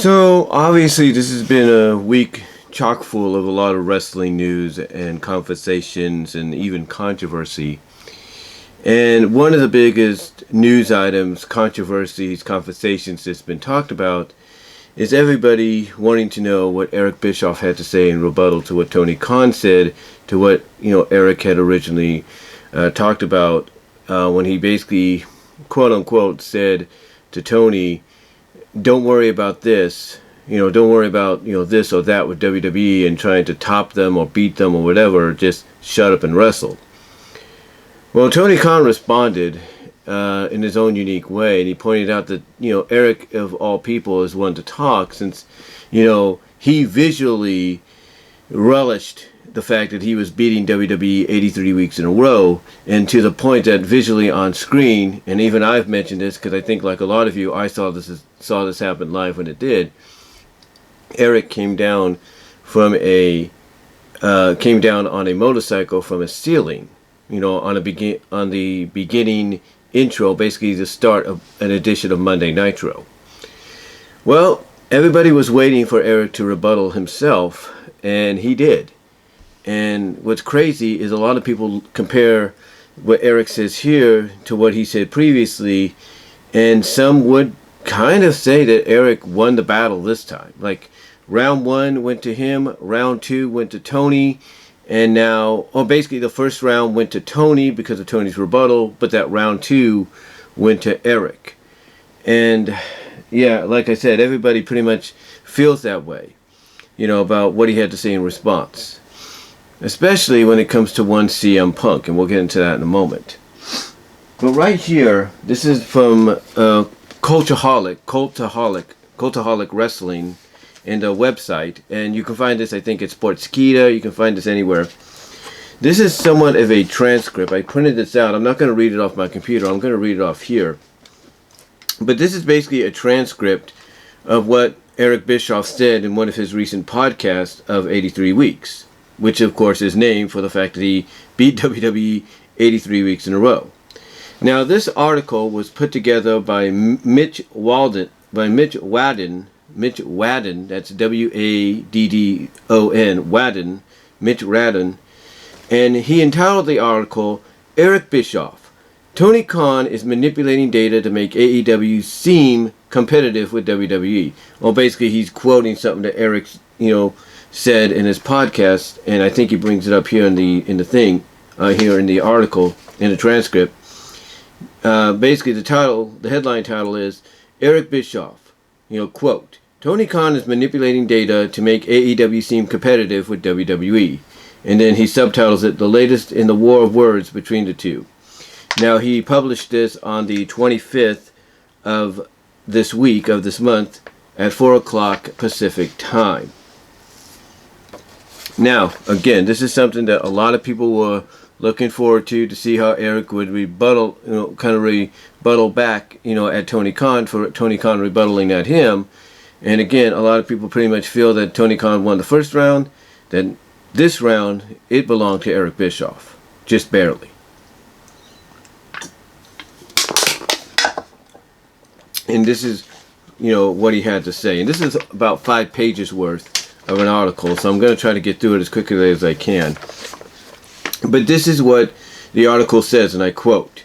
So, obviously, this has been a week chock full of a lot of wrestling news and conversations and even controversy. And one of the biggest news items, controversies, conversations that's been talked about is everybody wanting to know what Eric Bischoff had to say in rebuttal to what Tony Khan said, to what Eric had originally talked about when he basically, quote unquote, said to Tony, "Don't worry about this. Don't worry about this or that with WWE and trying to top them or beat them or whatever. Just shut up and wrestle." Well, Tony Khan responded in his own unique way, and he pointed out that Eric, of all people, is one to talk, since he visually relished the fact that he was beating WWE 83 weeks in a row, and to the point that visually on screen, and even I've mentioned this because I think, like a lot of you, I saw this happen live when it did. Eric came down on a motorcycle from a ceiling, on the beginning intro, basically the start of an edition of Monday Nitro. Well, everybody was waiting for Eric to rebuttal himself, and he did. And what's crazy is a lot of people compare what Eric says here to what he said previously, and some would kind of say that Eric won the battle this time. Like, round 1 went to him, round 2 went to Tony, and now, basically the first round went to Tony because of Tony's rebuttal, but that round 2 went to Eric. And yeah, like I said, everybody pretty much feels that way, about what he had to say in response. Especially when it comes to one CM Punk, and we'll get into that in a moment. But right here, this is from Cultaholic Wrestling, and a website, and you can find this, I think, at Sportskeeda. You can find this anywhere. This is somewhat of a transcript. I printed this out. I'm not going to read it off my computer. I'm going to read it off here. But this is basically a transcript of what Eric Bischoff said in one of his recent podcasts of 83 Weeks, which, of course, is named for the fact that he beat WWE 83 weeks in a row. Now, this article was put together by Mitch Wadden, that's W-A-D-D-O-N, Wadden, Mitch Radden, and he entitled the article, "Eric Bischoff, Tony Khan is manipulating data to make AEW seem competitive with WWE." Well, basically, he's quoting something that Eric, said in his podcast, and I think he brings it up here in the thing, here in the article, in the transcript. Basically, the headline title is, "Eric Bischoff, quote, Tony Khan is manipulating data to make AEW seem competitive with WWE." And then he subtitles it, "The latest in the war of words between the two." Now, he published this on the 25th of this week, of this month, at 4 o'clock Pacific time. Now, again, this is something that a lot of people were looking forward to see how Eric would rebuttal, rebuttal back, at Tony Khan, for Tony Khan rebuttaling at him. And again, a lot of people pretty much feel that Tony Khan won the first round, that this round, it belonged to Eric Bischoff. Just barely. And this is, what he had to say. And this is about 5 pages worth of an article, so I'm going to try to get through it as quickly as I can. But this is what the article says, and I quote.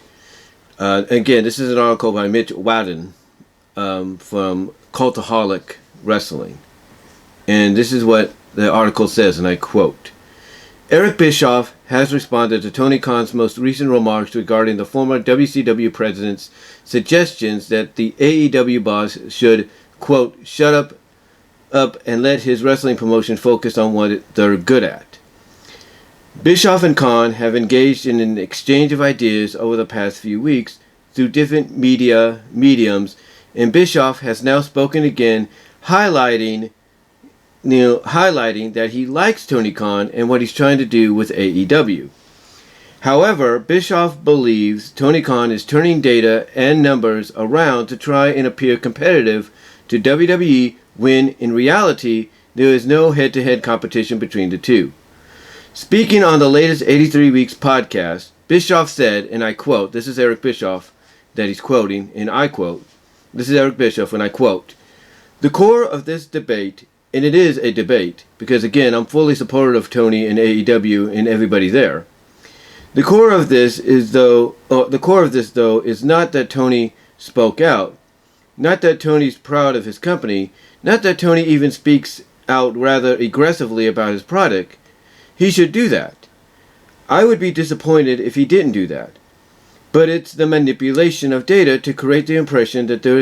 Again, this is an article by Mitch Wadden from Cultaholic Wrestling. And this is what the article says, and I quote. "Eric Bischoff has responded to Tony Khan's most recent remarks regarding the former WCW President's suggestions that the AEW boss should, quote, shut up and let his wrestling promotion focus on what they're good at. Bischoff and Khan have engaged in an exchange of ideas over the past few weeks through different mediums, and Bischoff has now spoken again, highlighting that he likes Tony Khan and what he's trying to do with AEW. However, Bischoff believes Tony Khan is turning data and numbers around to try and appear competitive to WWE when, in reality, there is no head-to-head competition between the two. Speaking on the latest 83 Weeks podcast, Bischoff said, and I quote, this is Eric Bischoff that he's quoting, and I quote, this is Eric Bischoff, and I quote, The core of this debate, and it is a debate, because again, I'm fully supportive of Tony and AEW and everybody there. The core of this is though is not that Tony spoke out, not that Tony's proud of his company, not that Tony even speaks out rather aggressively about his product. He should do that. I would be disappointed if he didn't do that. But it's the manipulation of data to create the impression that there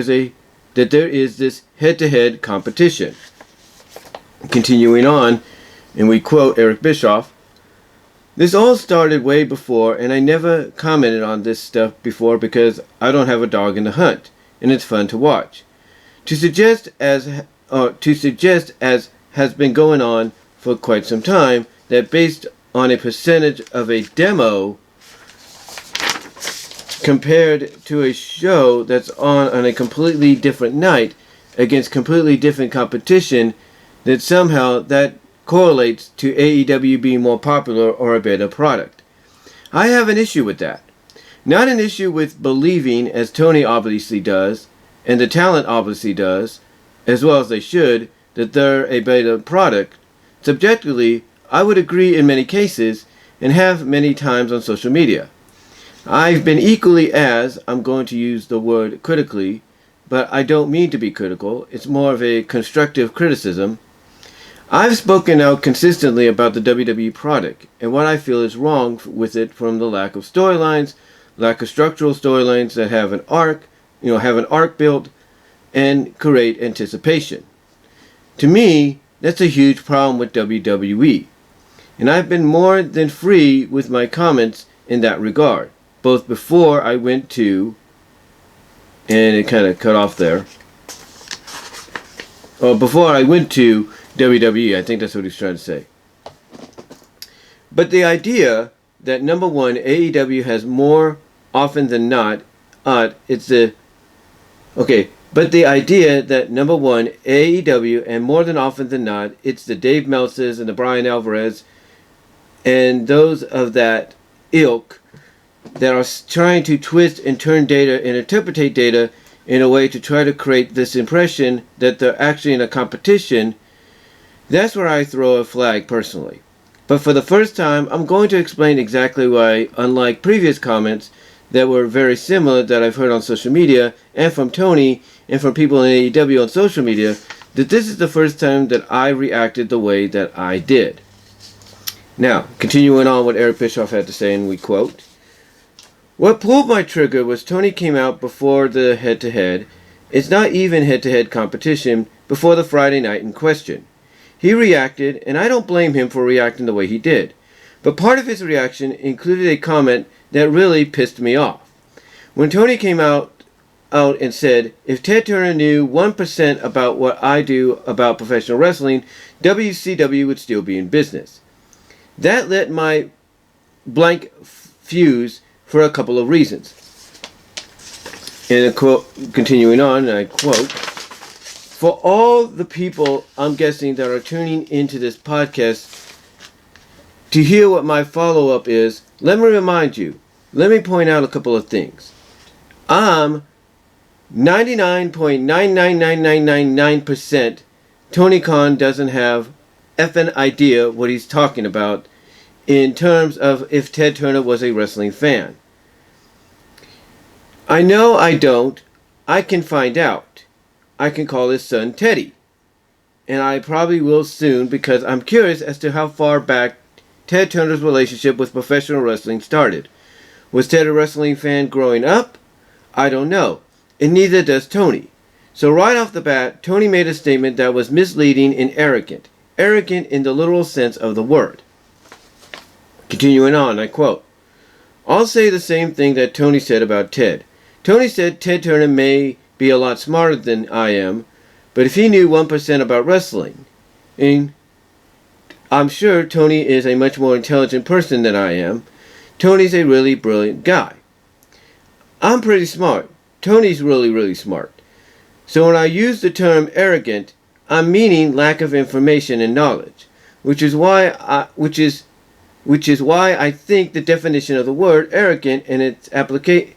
is this head-to-head competition. Continuing on, and we quote Eric Bischoff, "This all started way before, and I never commented on this stuff before because I don't have a dog in the hunt, and it's fun to watch. To suggest as has been going on for quite some time, that based on a percentage of a demo compared to a show that's on a completely different night against completely different competition, that somehow that correlates to AEW being more popular or a better product. I have an issue with that. Not an issue with believing, as Tony obviously does, and the talent obviously does, as well as they should, that they're a better product. Subjectively, I would agree in many cases, and have many times on social media. I've been equally as, I'm going to use the word critically, but I don't mean to be critical, it's more of a constructive criticism. I've spoken out consistently about the WWE product, and what I feel is wrong with it from the lack of storylines, lack of structural storylines that have an arc built, and create anticipation. To me, that's a huge problem with WWE, and I've been more than free with my comments in that regard, both before I went to, and it kind of cut off there, before I went to WWE, I think that's what he's trying to say. But the idea that number one, AEW has more often than not, but the idea that number one, AEW, and more than often than not, it's the Dave Meltzers and the Brian Alvarez and those of that ilk that are trying to twist and turn data and interpret data in a way to try to create this impression that they're actually in a competition. That's where I throw a flag personally. But for the first time, I'm going to explain exactly why, unlike previous comments that were very similar that I've heard on social media and from Tony and from people in AEW on social media, that this is the first time that I reacted the way that I did. Now, continuing on what Eric Bischoff had to say, and we quote, "What pulled my trigger was Tony came out before the head-to-head. It's not even head-to-head competition before the Friday night in question. He reacted, and I don't blame him for reacting the way he did. But part of his reaction included a comment that really pissed me off. When Tony came out and said, if Ted Turner knew 1% about what I do about professional wrestling, WCW would still be in business. That lit my blank fuse for a couple of reasons." And a quote, continuing on, and I quote, "For all the people, I'm guessing, that are tuning into this podcast to hear what my follow-up is, let me point out a couple of things. I'm 99.99999% Tony Khan doesn't have effing idea what he's talking about in terms of if Ted Turner was a wrestling fan. I know I don't. I can find out. I can call his son Teddy. And I probably will soon because I'm curious as to how far back Ted Turner's relationship with professional wrestling started. Was Ted a wrestling fan growing up? I don't know. And neither does Tony. So right off the bat, Tony made a statement that was misleading and arrogant. Arrogant in the literal sense of the word." Continuing on, I quote, "I'll say the same thing that Tony said about Ted. Tony said Ted Turner may be a lot smarter than I am, but if he knew 1% about wrestling, and I'm sure Tony is a much more intelligent person than I am. Tony's a really brilliant guy. I'm pretty smart. Tony's really, really smart. So when I use the term arrogant, I'm meaning lack of information and knowledge, which is why I think the definition of the word arrogant and its application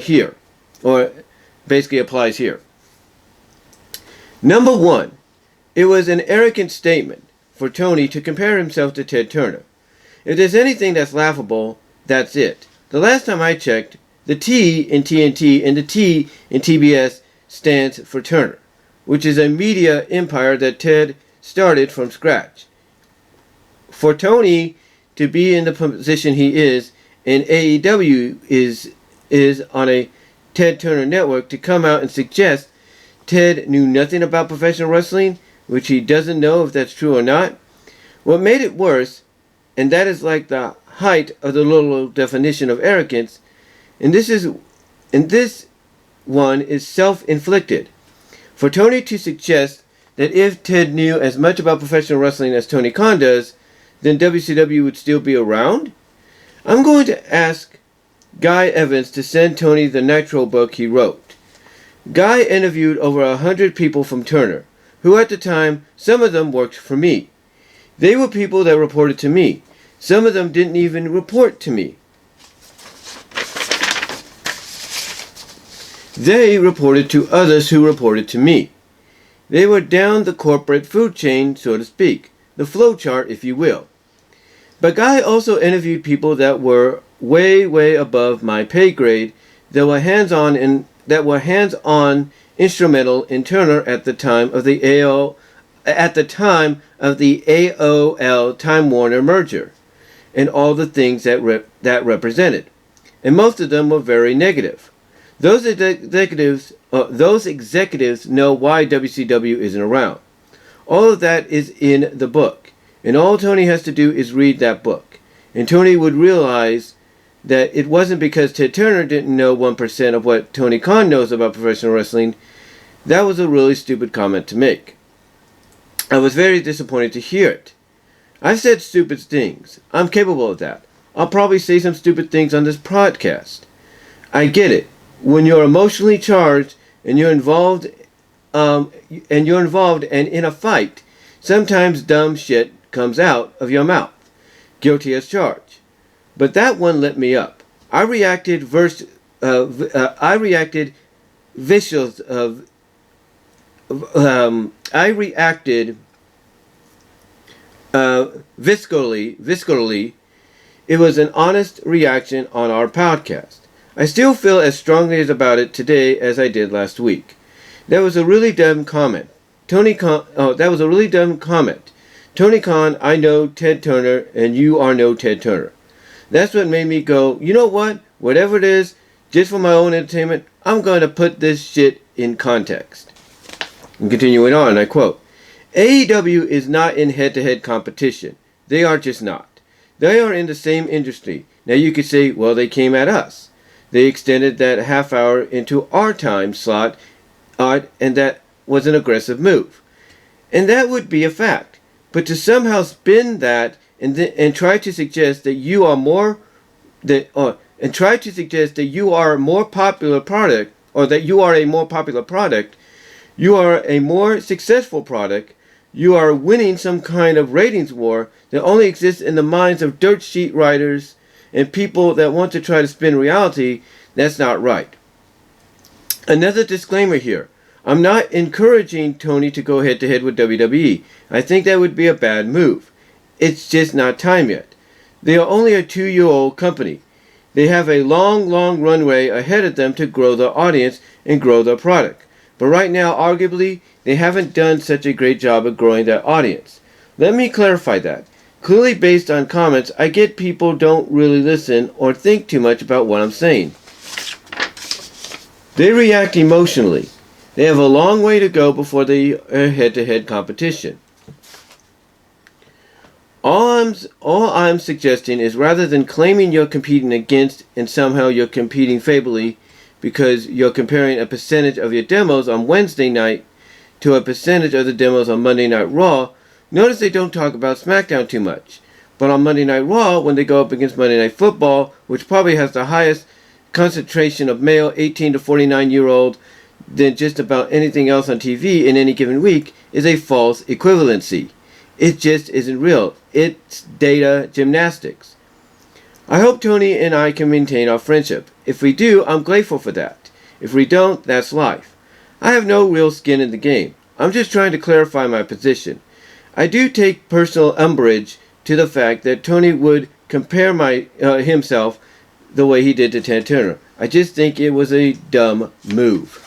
here, or basically applies here. Number one, it was an arrogant statement for Tony to compare himself to Ted Turner. If there's anything that's laughable, that's it. The last time I checked, the T in TNT and the T in TBS stands for Turner, which is a media empire that Ted started from scratch. For Tony to be in the position he is, and AEW is on a Ted Turner network, to come out and suggest Ted knew nothing about professional wrestling, which he doesn't know if that's true or not. What made it worse, and that is like the height of the little definition of arrogance, and this one is self-inflicted. For Tony to suggest that if Ted knew as much about professional wrestling as Tony Khan does, then WCW would still be around? I'm going to ask Guy Evans to send Tony the Nitro book he wrote. Guy interviewed over 100 people from Turner, who at the time, some of them worked for me. They were people that reported to me. Some of them didn't even report to me. They reported to others who reported to me. They were down the corporate food chain, so to speak, the flow chart, if you will. But Guy also interviewed people that were way, way above my pay grade, that were hands-on instrumental in Turner at the time of the AOL Time Warner merger, and all the things that represented. And most of them were very negative. Those executives know why WCW isn't around. All of that is in the book, and all Tony has to do is read that book. And Tony would realize that it wasn't because Ted Turner didn't know 1% of what Tony Khan knows about professional wrestling. That was a really stupid comment to make. I was very disappointed to hear it. I've said stupid things. I'm capable of that. I'll probably say some stupid things on this podcast. I get it. When you're emotionally charged and you're involved and in a fight, sometimes dumb shit comes out of your mouth. Guilty as charged. But that one lit me up. I reacted viscerally, viscerally. It was an honest reaction on our podcast. I still feel as strongly about it today as I did last week. That was a really dumb comment. Tony Khan, I know Ted Turner, and you are no Ted Turner. That's what made me go, you know what? Whatever it is, just for my own entertainment, I'm going to put this shit in context. And continuing on, I quote, AEW is not in head-to-head competition. They are just not. They are in the same industry. Now you could say, well, they came at us. They extended that half hour into our time slot, and that was an aggressive move. And that would be a fact. But to somehow spin that and try to suggest that you are more popular product, or that you are a more popular product, you are a more successful product, you are winning some kind of ratings war that only exists in the minds of dirt sheet writers and people that want to try to spin reality. That's not right. Another disclaimer here. I'm not encouraging Tony to go head-to-head with WWE. I think that would be a bad move. It's just not time yet. They are only a 2-year-old company. They have a long, long runway ahead of them to grow their audience and grow their product. But right now, arguably, they haven't done such a great job of growing their audience. Let me clarify that. Clearly based on comments, I get people don't really listen or think too much about what I'm saying. They react emotionally. They have a long way to go before they are head-to-head competition. All I'm suggesting is, rather than claiming you're competing against and somehow you're competing favorably because you're comparing a percentage of your demos on Wednesday night to a percentage of the demos on Monday Night Raw, notice they don't talk about SmackDown too much. But on Monday Night Raw, when they go up against Monday Night Football, which probably has the highest concentration of male 18 to 49-year-old than just about anything else on TV in any given week, is a false equivalency. It just isn't real. It's data gymnastics. I hope Tony and I can maintain our friendship. If we do, I'm grateful for that. If we don't, that's life. I have no real skin in the game. I'm just trying to clarify my position. I do take personal umbrage to the fact that Tony would compare himself the way he did to Ted Turner. I just think it was a dumb move.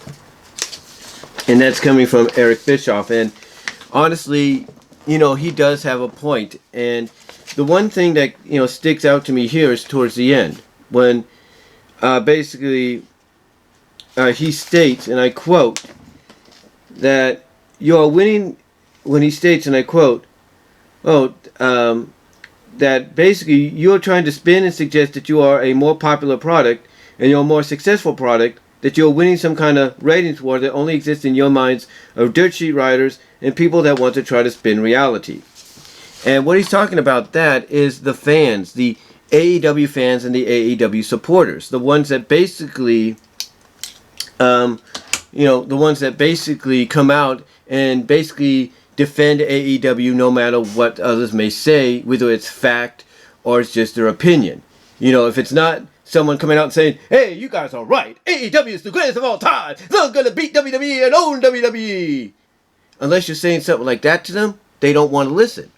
And that's coming from Eric Bischoff. And honestly, he does have a point. And the one thing that, sticks out to me here is towards the end. When basically he states, and I quote, that you are winning, when he states, and I quote, that basically you're trying to spin and suggest that you are a more popular product and you're a more successful product, that you're winning some kind of ratings war that only exists in your minds of dirt sheet writers and people that want to try to spin reality. And what he's talking about that is the fans, the AEW fans and the AEW supporters, the ones that basically, the ones that basically come out and basically defend AEW no matter what others may say, whether it's fact or it's just their opinion. If it's not someone coming out and saying, hey, you guys are right, AEW is the greatest of all time, they're going to beat WWE and own WWE. Unless you're saying something like that to them, they don't want to listen.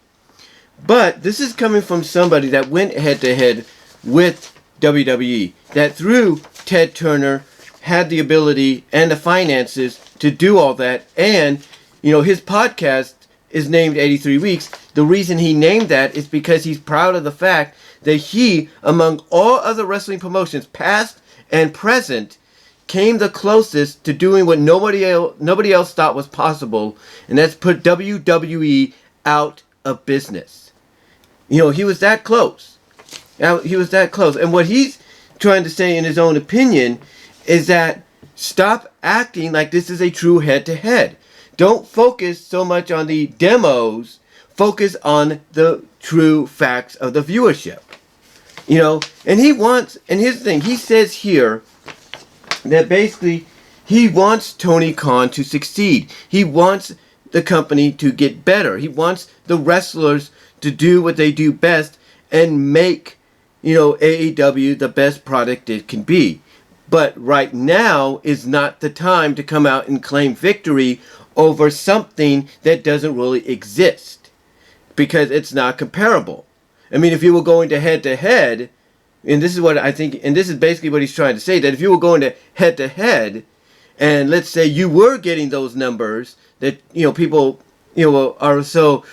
But this is coming from somebody that went head-to-head with WWE, that through Ted Turner had the ability and the finances to do all that. And, his podcast is named 83 Weeks. The reason he named that is because he's proud of the fact that he, among all other wrestling promotions, past and present, came the closest to doing what nobody else thought was possible, and that's put WWE out of business. He was that close. He was that close. And what he's trying to say in his own opinion is that stop acting like this is a true head-to-head. Don't focus so much on the demos. Focus on the true facts of the viewership. And he wants, and here's the thing, he says here that basically he wants Tony Khan to succeed. He wants the company to get better. He wants the wrestlers to do what they do best and make, AEW the best product it can be. But right now is not the time to come out and claim victory over something that doesn't really exist, because it's not comparable. I mean, if you were going to head, and this is what I think, and this is basically what he's trying to say, that if you were going to head, and let's say you were getting those numbers that, people, are so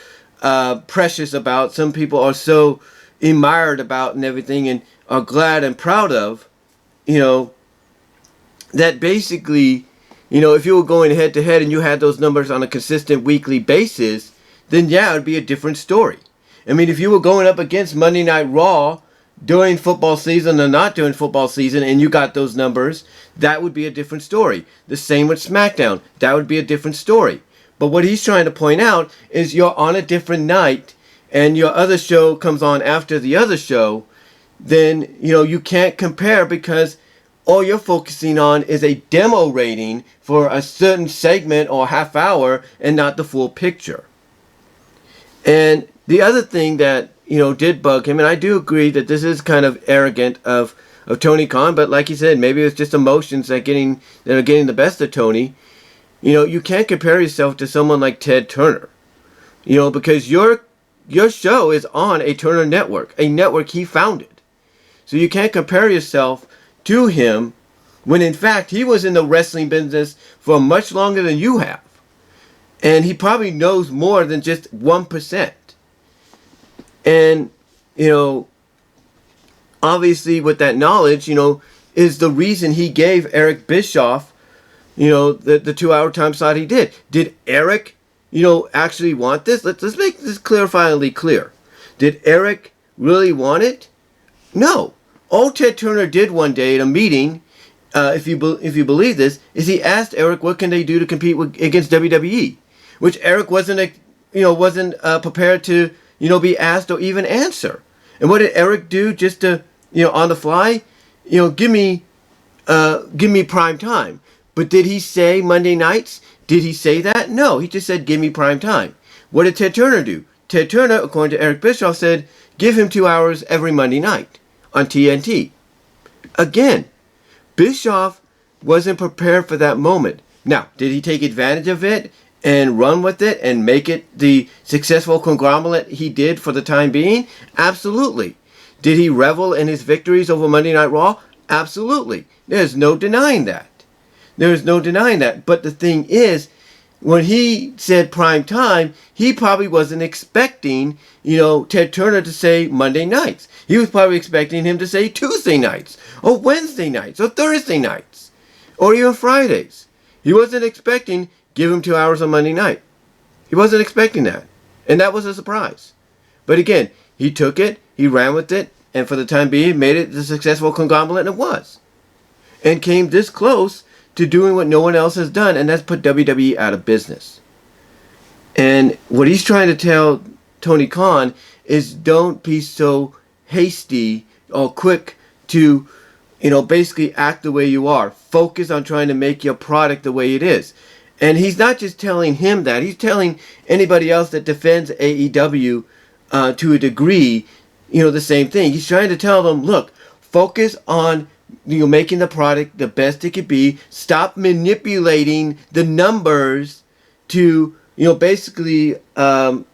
precious about, some people are so admired about and everything, and are glad and proud of, that basically, if you were going head to head and you had those numbers on a consistent weekly basis, then yeah, it would be a different story. I mean, if you were going up against Monday Night Raw during football season or not during football season and you got those numbers, that would be a different story. The same with SmackDown. That would be a different story. But what he's trying to point out is you're on a different night and your other show comes on after the other show, then, you can't compare, because all you're focusing on is a demo rating for a certain segment or half hour and not the full picture. And the other thing that, did bug him, and I do agree that this is kind of arrogant of Tony Khan, but like he said, maybe it's just emotions that are getting the best of Tony. You can't compare yourself to someone like Ted Turner, because your show is on a Turner network, a network he founded. So you can't compare yourself to him when in fact he was in the wrestling business for much longer than you have. And he probably knows more than just 1%. And, obviously with that knowledge, is the reason he gave Eric Bischoff, the 2-hour time slot he did. Did Eric, actually want this? Let's make this clarifyingly clear. Did Eric really want it? No. All Ted Turner did one day at a meeting, if you believe this, is he asked Eric what can they do to compete against WWE, which Eric wasn't prepared to be asked or even answer. And what did Eric do just to on the fly, give me prime time? But did he say Monday nights? Did he say that? No, he just said give me prime time. What did Ted Turner do? Ted Turner, according to Eric Bischoff, said give him 2 hours every Monday night on TNT. Again, Bischoff wasn't prepared for that moment. Now, did he take advantage of it and run with it and make it the successful conglomerate he did for the time being? Absolutely. Did he revel in his victories over Monday Night Raw? Absolutely. There's no denying that. There's no denying that. But the thing is, when he said prime time, he probably wasn't expecting, Ted Turner to say Monday nights. He was probably expecting him to say Tuesday nights, or Wednesday nights, or Thursday nights, or even Fridays. He wasn't expecting, give him 2 hours on Monday night. He wasn't expecting that. And that was a surprise. But again, he took it, he ran with it, and for the time being, made it the successful conglomerate it was. And came this close to doing what no one else has done, and that's put WWE out of business. And what he's trying to tell Tony Khan is, don't be so hasty or quick to, basically act the way you are. Focus on trying to make your product the way it is. And he's not just telling him that, he's telling anybody else that defends AEW to a degree, the same thing. He's trying to tell them, look, focus on making the product the best it could be. Stop manipulating the numbers to, basically, cover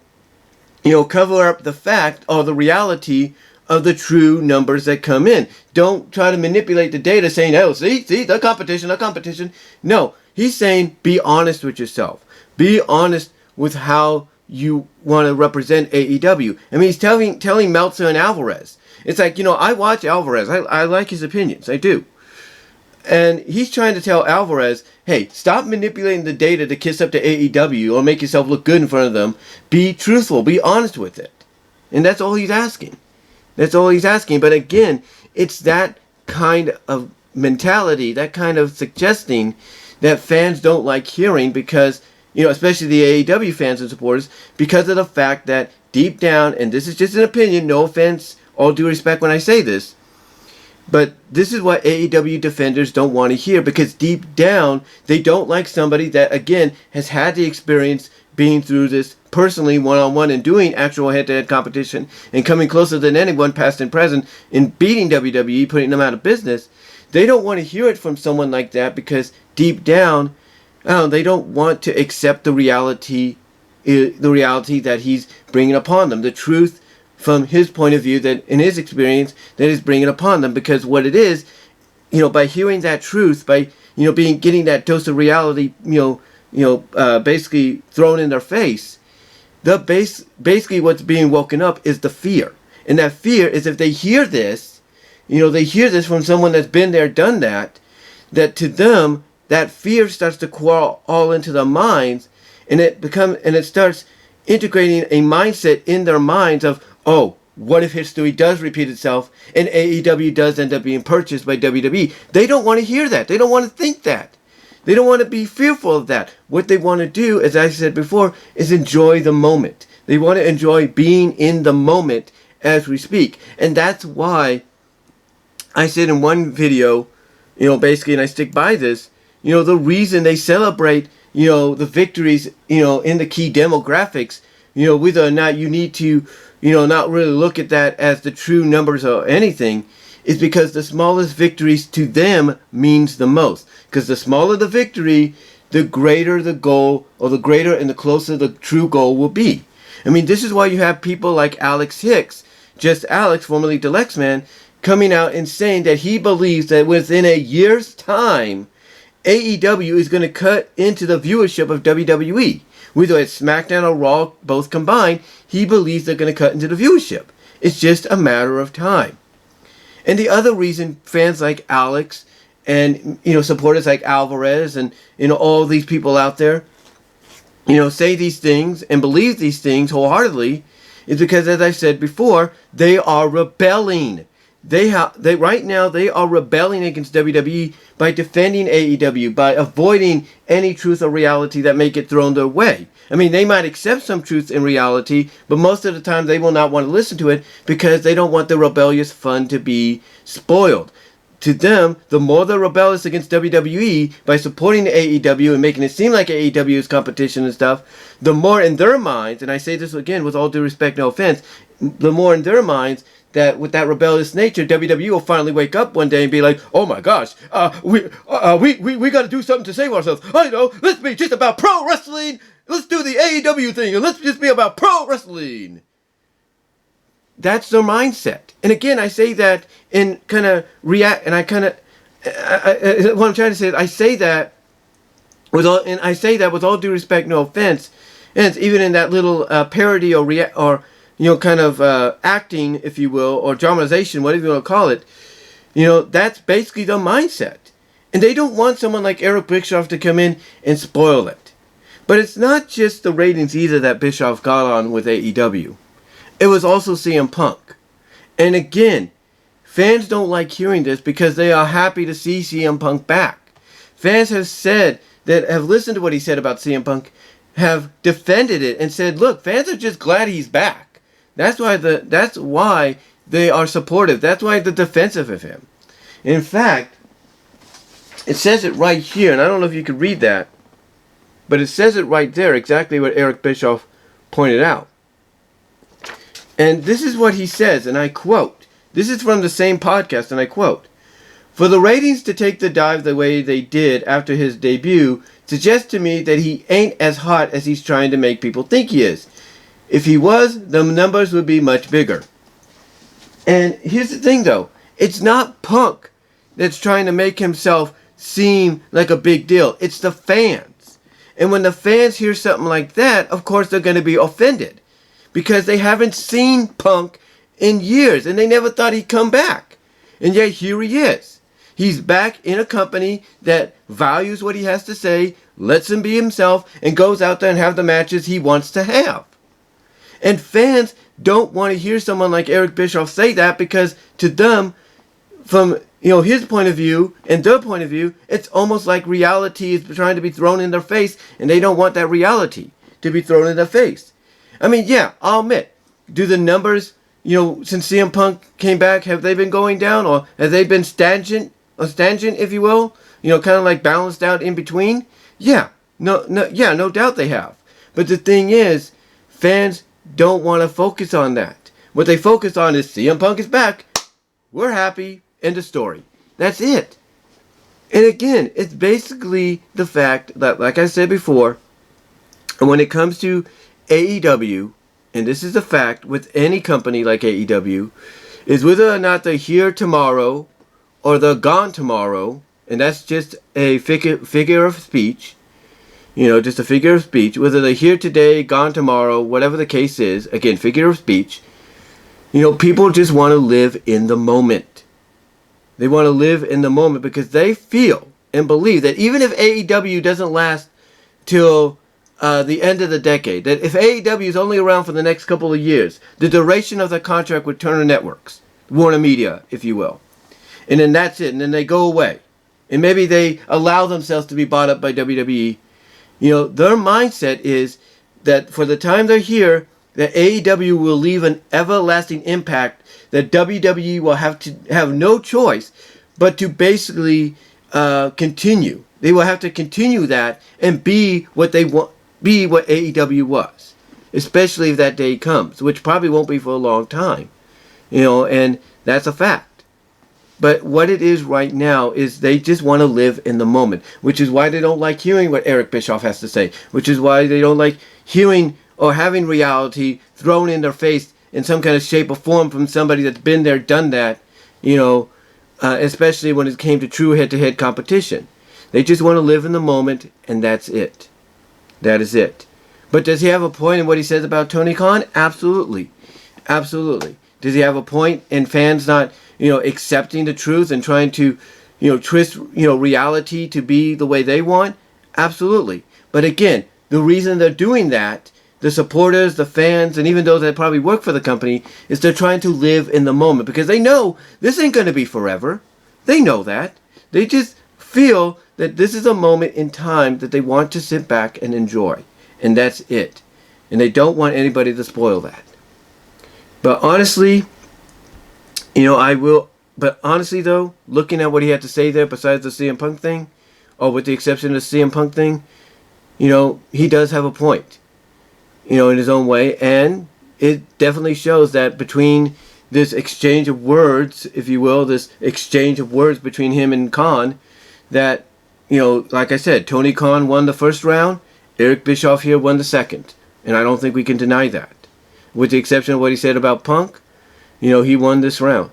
up the fact or the reality of the true numbers that come in. Don't try to manipulate the data saying, oh, see, the competition. No, he's saying be honest with yourself. Be honest with how you want to represent AEW. I mean, he's telling Meltzer and Alvarez. It's like, I watch Alvarez. I like his opinions. I do. And he's trying to tell Alvarez, hey, stop manipulating the data to kiss up to AEW or make yourself look good in front of them. Be truthful. Be honest with it. And that's all he's asking. That's all he's asking. But again, it's that kind of mentality, that kind of suggesting that fans don't like hearing because, especially the AEW fans and supporters, because of the fact that deep down, and this is just an opinion, no offense, all due respect when I say this, but this is what AEW defenders don't want to hear, because deep down, they don't like somebody that, again, has had the experience being through this personally, one-on-one, and doing actual head-to-head competition, and coming closer than anyone, past and present, in beating WWE, putting them out of business. They don't want to hear it from someone like that, because deep down, they don't want to accept the reality that he's bringing upon them, the truth from his point of view, that in his experience, that is bringing upon them. Because what it is, by hearing that truth, by getting that dose of reality, basically thrown in their face, basically what's being woken up is the fear. And that fear is, if they hear this, they hear this from someone that's been there, done that, that to them, that fear starts to crawl all into their minds, and it starts integrating a mindset in their minds of, oh, what if history does repeat itself and AEW does end up being purchased by WWE? They don't want to hear that. They don't want to think that. They don't want to be fearful of that. What they want to do, as I said before, is enjoy the moment. They want to enjoy being in the moment as we speak. And that's why I said in one video, basically, and I stick by this, the reason they celebrate, the victories, in the key demographics, whether or not you need to, not really look at that as the true numbers or anything, is because the smallest victories to them means the most. Because the smaller the victory, the greater the goal, or the greater and the closer the true goal will be. I mean, this is why you have people like Alex Hicks, just Alex, formerly Deluxe Man, coming out and saying that he believes that within a year's time, AEW is going to cut into the viewership of WWE. Whether it's SmackDown or Raw, both combined, he believes they're going to cut into the viewership. It's just a matter of time. And the other reason fans like Alex and, supporters like Alvarez and, all these people out there, say these things and believe these things wholeheartedly is because, as I said before, they are rebelling. Right now they are rebelling against WWE by defending AEW, by avoiding any truth or reality that may get thrown their way. I mean, they might accept some truth and reality, but most of the time they will not want to listen to it because they don't want the rebellious fun to be spoiled. To them, the more they're rebellious against WWE by supporting AEW and making it seem like AEW is competition and stuff, the more in their minds, and I say this again with all due respect, no offense, the more in their minds, that with that rebellious nature, WWE will finally wake up one day and be like, "Oh my gosh, we got to do something to save ourselves. I know, let's be just about pro wrestling. Let's do the AEW thing, and let's just be about pro wrestling." That's their mindset. And again, I say that in kind of react, and what I'm trying to say is I say that with all due respect, no offense, and it's even in that little parody or acting, if you will, or dramatization, whatever you want to call it. That's basically the mindset, and they don't want someone like Eric Bischoff to come in and spoil it. But it's not just the ratings either that Bischoff got on with AEW. It was also CM Punk. And again, fans don't like hearing this because they are happy to see CM Punk back. Fans have listened to what he said about CM Punk, have defended it and said, look, fans are just glad he's back. That's why they are supportive. That's why they're defensive of him. In fact, it says it right here, and I don't know if you could read that, but it says it right there, exactly what Eric Bischoff pointed out. And this is what he says, and I quote. This is from the same podcast, and I quote. "For the ratings to take the dive the way they did after his debut suggests to me that he ain't as hot as he's trying to make people think he is. If he was, the numbers would be much bigger." And here's the thing, though. It's not Punk that's trying to make himself seem like a big deal. It's the fans. And when the fans hear something like that, of course they're going to be offended. Because they haven't seen Punk in years, and they never thought he'd come back. And yet here he is. He's back in a company that values what he has to say, lets him be himself, and goes out there and have the matches he wants to have. And fans don't want to hear someone like Eric Bischoff say that, because to them, from his point of view and their point of view, it's almost like reality is trying to be thrown in their face, and they don't want that reality to be thrown in their face. I mean, yeah, I'll admit, do the numbers, since CM Punk came back, have they been going down, or have they been stagnant, if you will? Kind of like balanced out in between? Yeah, no doubt they have. But the thing is, fans don't want to focus on that. What they focus on is CM Punk is back. We're happy. End of story. That's it. And again, it's basically the fact that, like I said before, when it comes to AEW, and this is the fact with any company like AEW, is whether or not they're here tomorrow or they're gone tomorrow, and that's just a figure of speech, just a figure of speech, whether they're here today, gone tomorrow, whatever the case is, again, figure of speech, people just want to live in the moment. They want to live in the moment because they feel and believe that even if AEW doesn't last till the end of the decade, that if AEW is only around for the next couple of years, the duration of the contract with Turner Networks, Warner Media, if you will, and then that's it, and then they go away, and maybe they allow themselves to be bought up by WWE, their mindset is that for the time they're here, that AEW will leave an everlasting impact, that WWE will have no choice but to basically continue. They will have to continue that and be what they want. Be what AEW was, especially if that day comes, which probably won't be for a long time, and that's a fact. But what it is right now is they just want to live in the moment, which is why they don't like hearing what Eric Bischoff has to say, which is why they don't like hearing or having reality thrown in their face in some kind of shape or form from somebody that's been there, done that, especially when it came to true head-to-head competition. They just want to live in the moment, and that's it. That is it. But does he have a point in what he says about Tony Khan? Absolutely. Absolutely. Does he have a point in fans not, accepting the truth and trying to, twist, reality to be the way they want? Absolutely. But again, the reason they're doing that, the supporters, the fans, and even those that probably work for the company, is they're trying to live in the moment because they know this ain't going to be forever. They know that. They just feel that this is a moment in time that they want to sit back and enjoy. And that's it. And they don't want anybody to spoil that. But honestly, but honestly though, looking at what he had to say there besides the CM Punk thing, or with the exception of the CM Punk thing, he does have a point, in his own way. And it definitely shows that between this exchange of words, if you will, this exchange of words between him and Kahn, that, like I said, Tony Khan won the first round, Eric Bischoff here won the second. And I don't think we can deny that. With the exception of what he said about Punk, he won this round.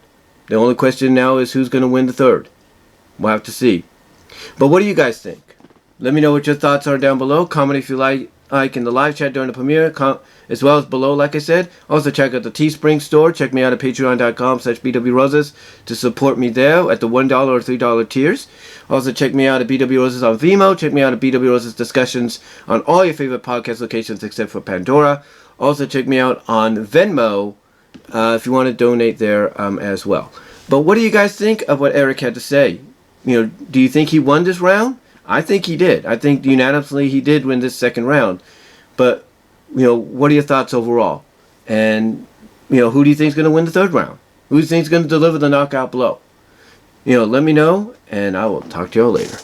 The only question now is who's going to win the third. We'll have to see. But what do you guys think? Let me know what your thoughts are down below. Comment if you like in the live chat during the premiere, as well as below, like I said. Also, check out the Teespring store. Check me out at patreon.com/bwroses to support me there at the $1 or $3 tiers. Also, check me out at BW Roses on Vimeo. Check me out at BW Roses discussions on all your favorite podcast locations except for Pandora. Also, check me out on Venmo if you want to donate there as well. But what do you guys think of what Eric had to say? Do you think he won this round? I think he did. I think unanimously he did win this second round. But, what are your thoughts overall? And, who do you think is going to win the third round? Who do you think is going to deliver the knockout blow? Let me know, and I will talk to y'all later.